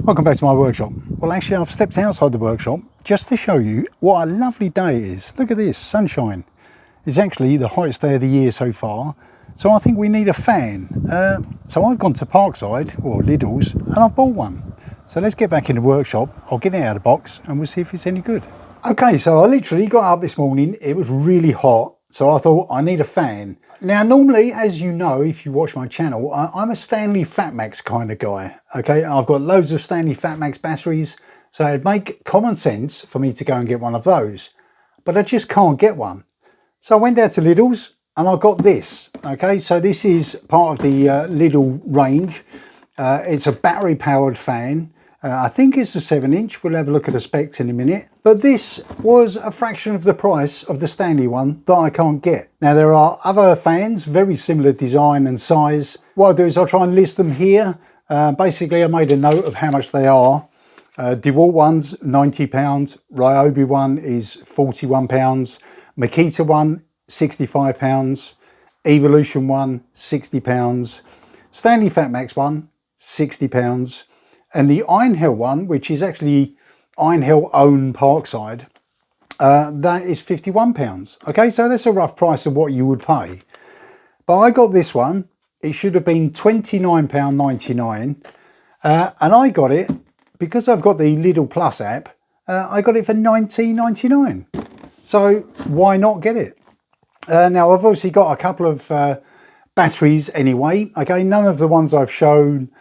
Welcome back to my workshop. Well, actually I've stepped outside the workshop just to show you what a lovely day it is. Look at this, sunshine. It's actually the hottest day of the year so far, so I think we need a fan. So I've gone to Parkside, or Lidl's, and I've bought one. So let's get back in the workshop, I'll get it out of the box and we'll see if it's any good. Okay, so I literally got up this morning, it was really hot, so I thought I need a fan. Now normally, as you know, if you watch my channel, I'm a Stanley Fatmax kind of guy, okay? I've got loads of Stanley Fatmax batteries, so it'd make common sense for me to go and get one of those, but I just can't get one. So I went down to Lidl's and I got this, okay? So this is part of the Lidl range. It's a battery powered fan. I think it's a 7-inch, we'll have a look at the specs in a minute. But this was a fraction of the price of the Stanley one that I can't get. Now there are other fans, very similar design and size. What I'll do is I'll try and list them here. Basically I made a note of how much they are. DeWalt one's £90, Ryobi one is £41, Makita one £65, Evolution one £60, Stanley Fatmax one £60, and the Ironhill one, which is actually Ironhill own Parkside, that is £51. Okay, so that's a rough price of what you would pay. But I got this one, it should have been £29.99, and I got it, because I've got the Lidl Plus app, I got it for £19.99. So why not get it? Now I've obviously got a couple of batteries anyway. Okay, none of the ones I've shown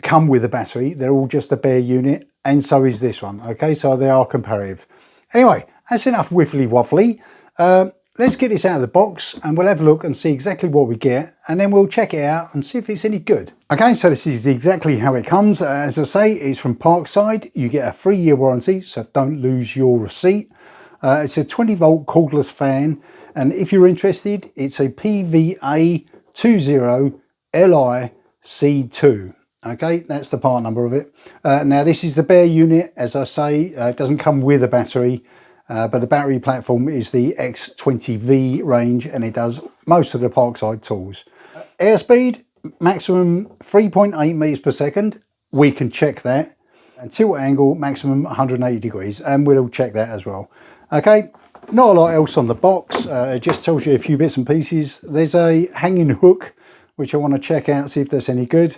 come with a battery, they're all just a bare unit, and so is this one. Okay, so they are comparative. Anyway, that's enough whiffly waffly. Let's get this out of the box and we'll have a look and see exactly what we get, and then we'll check it out and see if it's any good. Okay, so this is exactly how it comes. As I say, it's from Parkside. You get a 3-year warranty, so don't lose your receipt. It's a 20-volt cordless fan, and if you're interested, it's a PVA 20 Li C2. Okay, that's the part number of it. Now this is the bare unit, as I say, it doesn't come with a battery, but the battery platform is the X20V range, and it does most of the Parkside tools. Airspeed, maximum 3.8 meters per second, we can check that. And tilt angle, maximum 180 degrees, and we'll check that as well. Okay, not a lot else on the box, it just tells you a few bits and pieces. There's a hanging hook, which I want to check out, see if that's any good.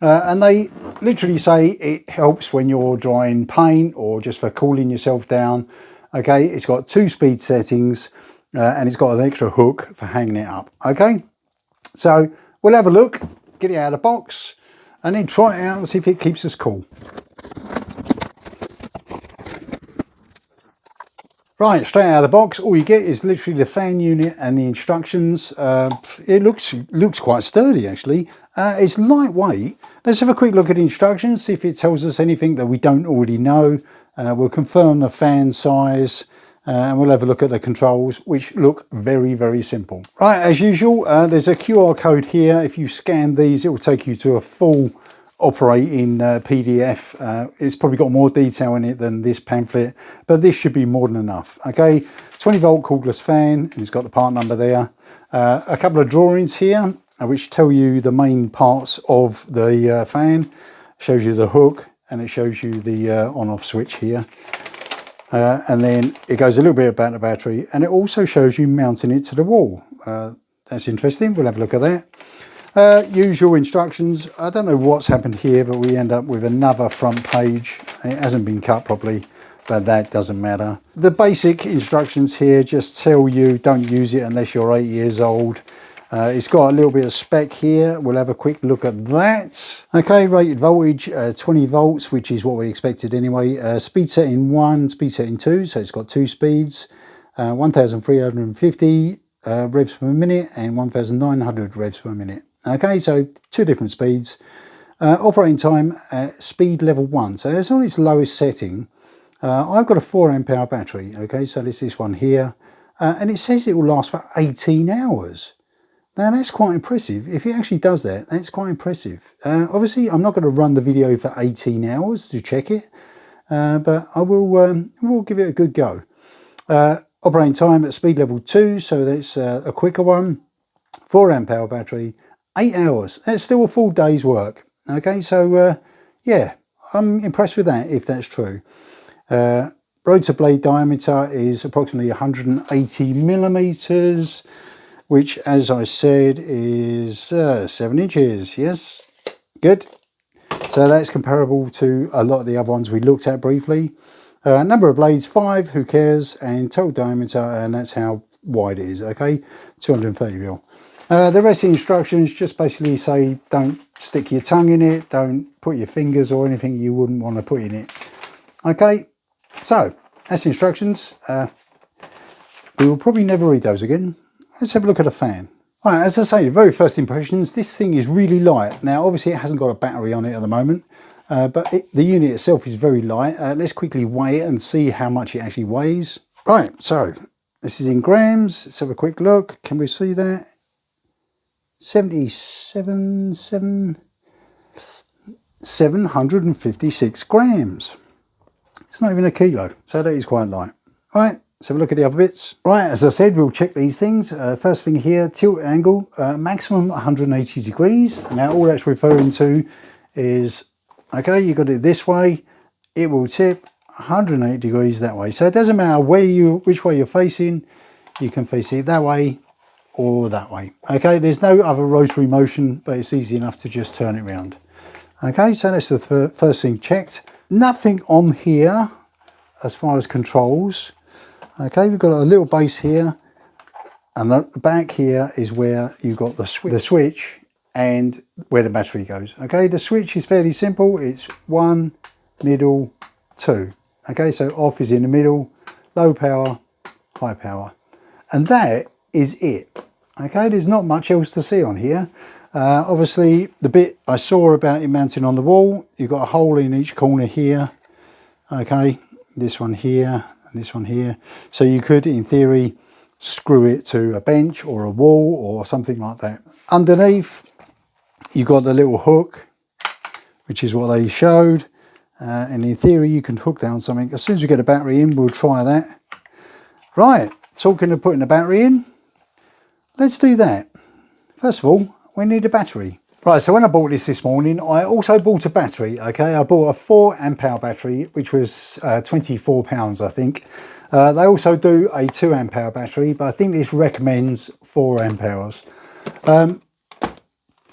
And they literally say it helps when you're drying paint or just for cooling yourself down. Okay, it's got 2 speed settings and it's got an extra hook for hanging it up. Okay, so we'll have a look, get it out of the box, and then try it out and see if it keeps us cool. Right, straight out of the box, all you get is literally the fan unit and the instructions. It looks quite sturdy actually. It's lightweight. Let's have a quick look at the instructions, see if it tells us anything that we don't already know. We'll confirm the fan size, and we'll have a look at the controls, which look very, very simple. Right, as usual, there's a QR code here. If you scan these, it will take you to a full operating PDF. It's probably got more detail in it than this pamphlet, but this should be more than enough. Okay, 20-volt cordless fan, and it's got the part number there. A couple of drawings here, which tell you the main parts of the fan. Shows you the hook, and it shows you the on-off switch here. And then it goes a little bit about the battery, and it also shows you mounting it to the wall. That's interesting, we'll have a look at that. Usual instructions. I don't know what's happened here, but we end up with another front page. It hasn't been cut properly, but that doesn't matter. The basic instructions here just tell you don't use it unless you're 8 years old. It's got a little bit of spec here, we'll have a quick look at that. Okay, rated voltage 20 volts, which is what we expected anyway. Speed setting 1, speed setting 2, so it's got 2 speeds. 1350 revs per minute and 1900 revs per minute. Okay, so 2 different speeds. Operating time at speed level 1, so that's on its lowest setting. I've got a 4 amp hour battery, okay, so there's this one here, and it says it will last for 18 hours. Now that's quite impressive. If it actually does that, that's quite impressive. Obviously I'm not going to run the video for 18 hours to check it, but I will give it a good go. Operating time at speed level 2, so that's a quicker one. 4 amp hour battery, 8 hours. That's still a full day's work. Okay, so yeah, I'm impressed with that, if that's true. Rotor blade diameter is approximately 180 millimeters, which, as I said, is 7 inches. Yes, good. So that's comparable to a lot of the other ones we looked at briefly. Number of blades, 5, who cares, and total diameter, and that's how wide it is, okay, 230 mil. The rest of the instructions just basically say don't stick your tongue in it, don't put your fingers or anything you wouldn't want to put in it. Okay, so that's the instructions. We will probably never read those again. Let's have a look at a fan. Right, as I say, the very first impressions, this thing is really light. Now, obviously, it hasn't got a battery on it at the moment, but the unit itself is very light. Let's quickly weigh it and see how much it actually weighs. Right, so this is in grams. Let's have a quick look. Can we see that? 756 grams. It's not even a kilo, so that is quite light. Right, let's have a look at the other bits. Right, as I said, we'll check these things. First thing here, tilt angle, maximum 180 degrees. Now all that's referring to is, okay, you got it this way, it will tip 180 degrees that way. So it doesn't matter which way you're facing, you can face it that way or that way. Okay, there's no other rotary motion, but it's easy enough to just turn it around. Okay, so that's the first thing checked. Nothing on here as far as controls. Okay, we've got a little base here, and the back here is where you've got the switch and where the battery goes. Okay, the switch is fairly simple. It's 1, middle, 2. Okay, so off is in the middle, low power, high power, and that is it. Okay, there's not much else to see on here. Obviously, the bit I saw about it mounting on the wall, you've got a hole in each corner here. Okay, this one here and this one here. So you could, in theory, screw it to a bench or a wall or something like that. Underneath, you've got the little hook, which is what they showed. And in theory, you can hook down something. As soon as we get a battery in, we'll try that. Right, talking of putting a battery in, let's do that. First of all, we need a battery. Right, so when I bought this morning, I also bought a battery, okay? I bought a 4 amp hour battery, which was £24, I think. They also do a 2 amp hour battery, but I think this recommends 4 amp hours.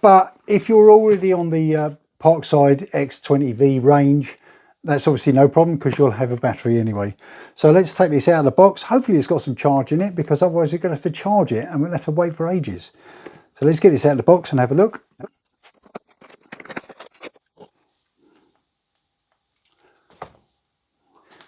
But if you're already on the PARKSIDE X20V range, that's obviously no problem because you'll have a battery anyway. So let's take this out of the box. Hopefully it's got some charge in it, because otherwise you're going to have to charge it and we'll have to wait for ages. So let's get this out of the box and have a look.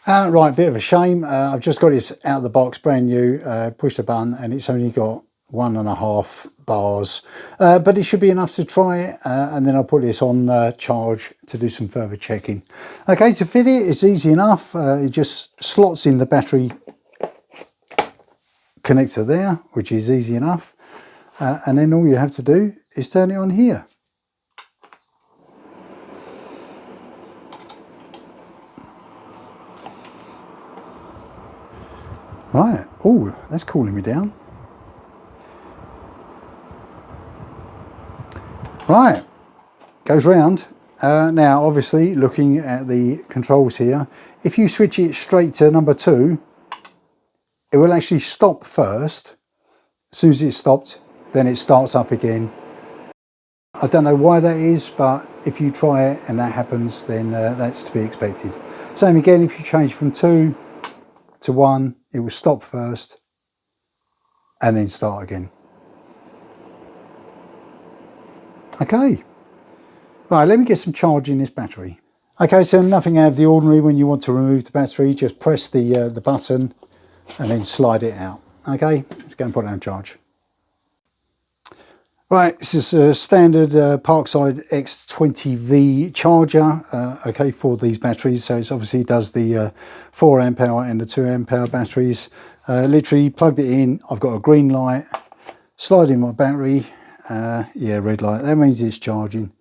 Right, bit of a shame. I've just got this out of the box, brand new, pushed a button, and it's only got 1.5 bars. But it should be enough to try it, and then I'll put this on charge to do some further checking. Okay, to fit it, it's easy enough. It just slots in the battery connector there, which is easy enough. And then all you have to do is turn it on here. Right, oh, that's cooling me down. Right, goes round. Now, obviously, looking at the controls here, if you switch it straight to number 2, it will actually stop first. As soon as it's stopped, then it starts up again. I don't know why that is, but if you try it and that happens, then that's to be expected. Same again, if you change from 2 to 1, it will stop first and then start again. Okay, right, let me get some charge in this battery. Okay, so nothing out of the ordinary when you want to remove the battery. Just press the button and then slide it out. Okay, let's go and put it on charge. Right, this is a standard PARKSIDE X20V charger, okay, for these batteries. So it obviously does the 4 amp hour and the 2 amp hour batteries. Literally plugged it in, I've got a green light, slide in my battery, yeah, red light, that means it's charging.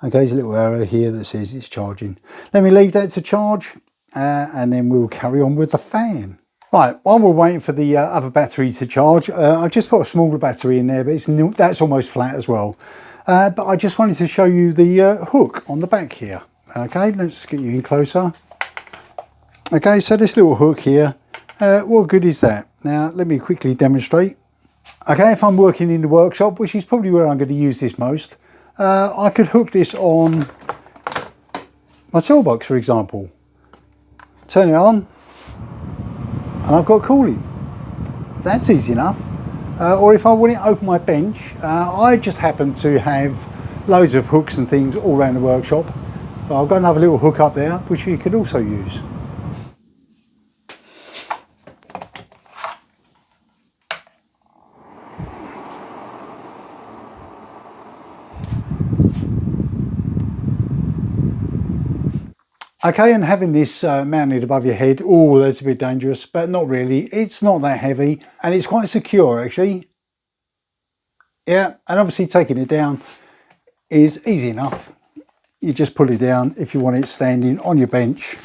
Okay, there's a little arrow here that says it's charging. Let me leave that to charge, and then we'll carry on with the fan. Right, while we're waiting for the other battery to charge, I just put a smaller battery in there, but that's almost flat as well. But I just wanted to show you the hook on the back here. Okay, let's get you in closer. Okay, so this little hook here, what good is that? Now, let me quickly demonstrate. Okay, if I'm working in the workshop, which is probably where I'm going to use this most, I could hook this on my toolbox, for example. Turn it on, and I've got cooling. That's easy enough. Or if I want it over my bench, I just happen to have loads of hooks and things all around the workshop. But I've got another little hook up there, which you could also use. Okay, and having this mounted above your head, oh, that's a bit dangerous, but not really. It's not that heavy, and it's quite secure, actually. Yeah, and obviously taking it down is easy enough. You just pull it down if you want it standing on your bench.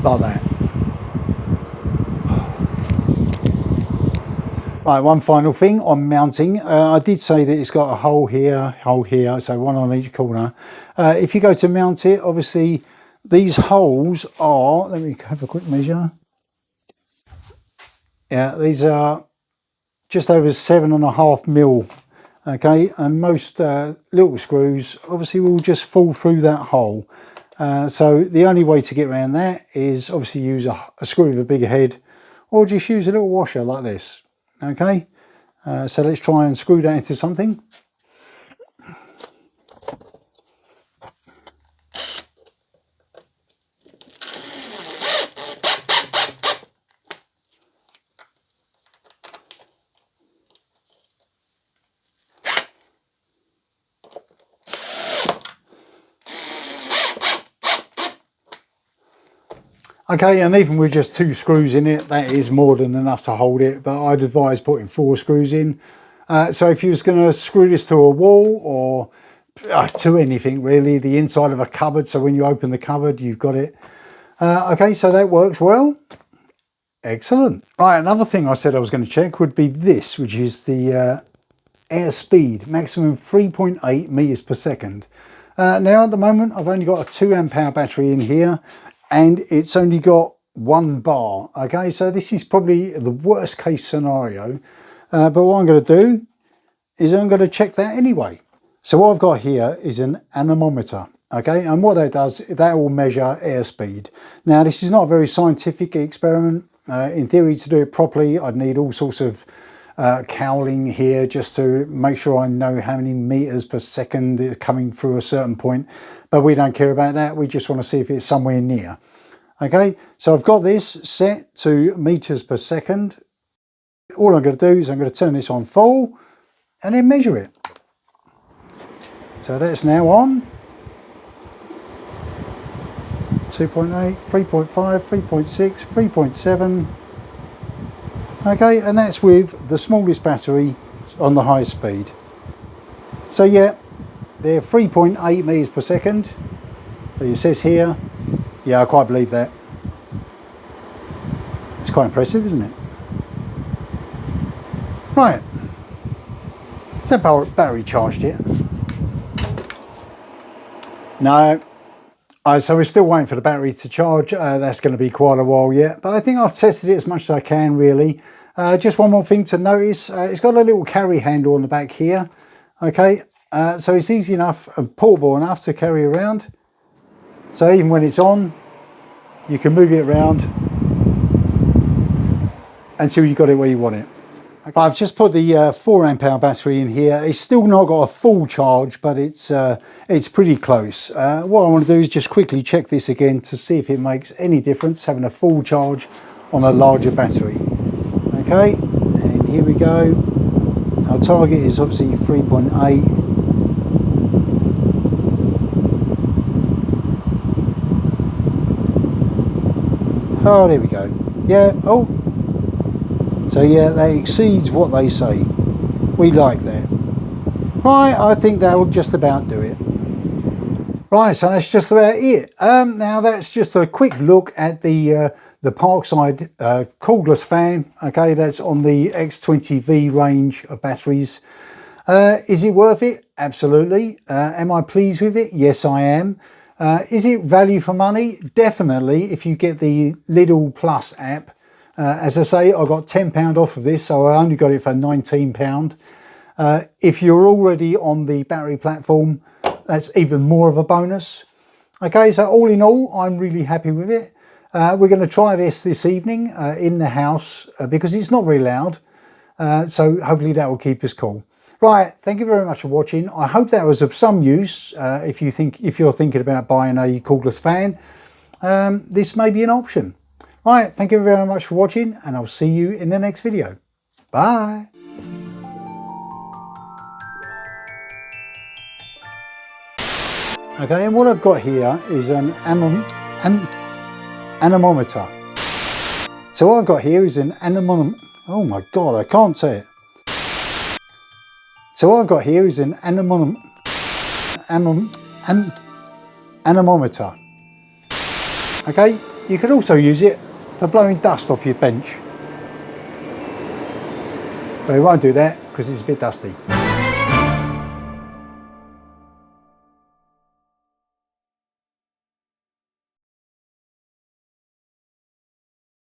Like that. Right, one final thing on mounting. I did say that it's got a hole here, so one on each corner. If you go to mount it, obviously these holes are, let me have a quick measure. Yeah, these are just over 7.5 mil. Okay, and most little screws obviously will just fall through that hole. So the only way to get around that is obviously use a screw with a bigger head, or just use a little washer like this. Okay, so let's try and screw that into something. Okay, and even with just 2 screws in it, that is more than enough to hold it, but I'd advise putting 4 screws in. So if you was going to screw this to a wall or to anything really, the inside of a cupboard, so when you open the cupboard, you've got it. Okay, so that works well. Excellent. Right, another thing I said I was going to check would be this, which is the air speed, maximum 3.8 meters per second. Now at the moment, I've only got a 2 amp hour battery in here, and it's only got 1 bar. Okay, so this is probably the worst case scenario, but what I'm going to do is I'm going to check that anyway. So what I've got here is an anemometer. Okay, and what that does, that will measure airspeed. Now this is not a very scientific experiment. In theory, to do it properly, I'd need all sorts of cowling here just to make sure I know how many meters per second is coming through a certain point, but we don't care about that. We just want to see if it's somewhere near. Okay, so I've got this set to meters per second. All I'm going to do is I'm going to turn this on full and then measure it. So that's now on 2.8, 3.5, 3.6, 3.7. Okay, and that's with the smallest battery on the highest speed. So yeah, they're 3.8 meters per second. It says here. Yeah, I quite believe that. It's quite impressive, isn't it? Right. Is that battery charged yet? No. So we're still waiting for the battery to charge. That's going to be quite a while yet, but I think I've tested it as much as I can really. Just one more thing to notice, it's got a little carry handle on the back here. Okay, so it's easy enough and portable enough to carry around. So even when it's on, you can move it around until you've got it where you want it. Okay. I've just put the 4 amp hour battery in here. It's still not got a full charge, but it's pretty close. What I want to do is just quickly check this again to see if it makes any difference having a full charge on a larger battery. Okay, and here we go. Our target is obviously 3.8. Oh, there we go. Yeah, oh. So yeah, that exceeds what they say. We like that. Right, I think that'll just about do it. Right, so that's just about it. Now that's just a quick look at the PARKSIDE cordless fan. Okay, that's on the X20V range of batteries. Is it worth it? Absolutely. Am I pleased with it? Yes, I am. Is it value for money? Definitely, if you get the Lidl Plus app. As I say, I got £10 off of this, so I only got it for £19. If you're already on the battery platform, that's even more of a bonus. Okay, so all in all, I'm really happy with it. We're going to try this evening in the house because it's not very loud. So hopefully that will keep us cool. Right, thank you very much for watching. I hope that was of some use. If you're thinking about buying a cordless fan, this may be an option. Right, thank you very much for watching, and I'll see you in the next video. Bye. Okay, and what I've got here is an anemometer. So what I've got here is an anemometer. Oh my God, I can't say it. So what I've got here is an anemometer. Okay, you can also use it for blowing dust off your bench. But it won't do that because it's a bit dusty.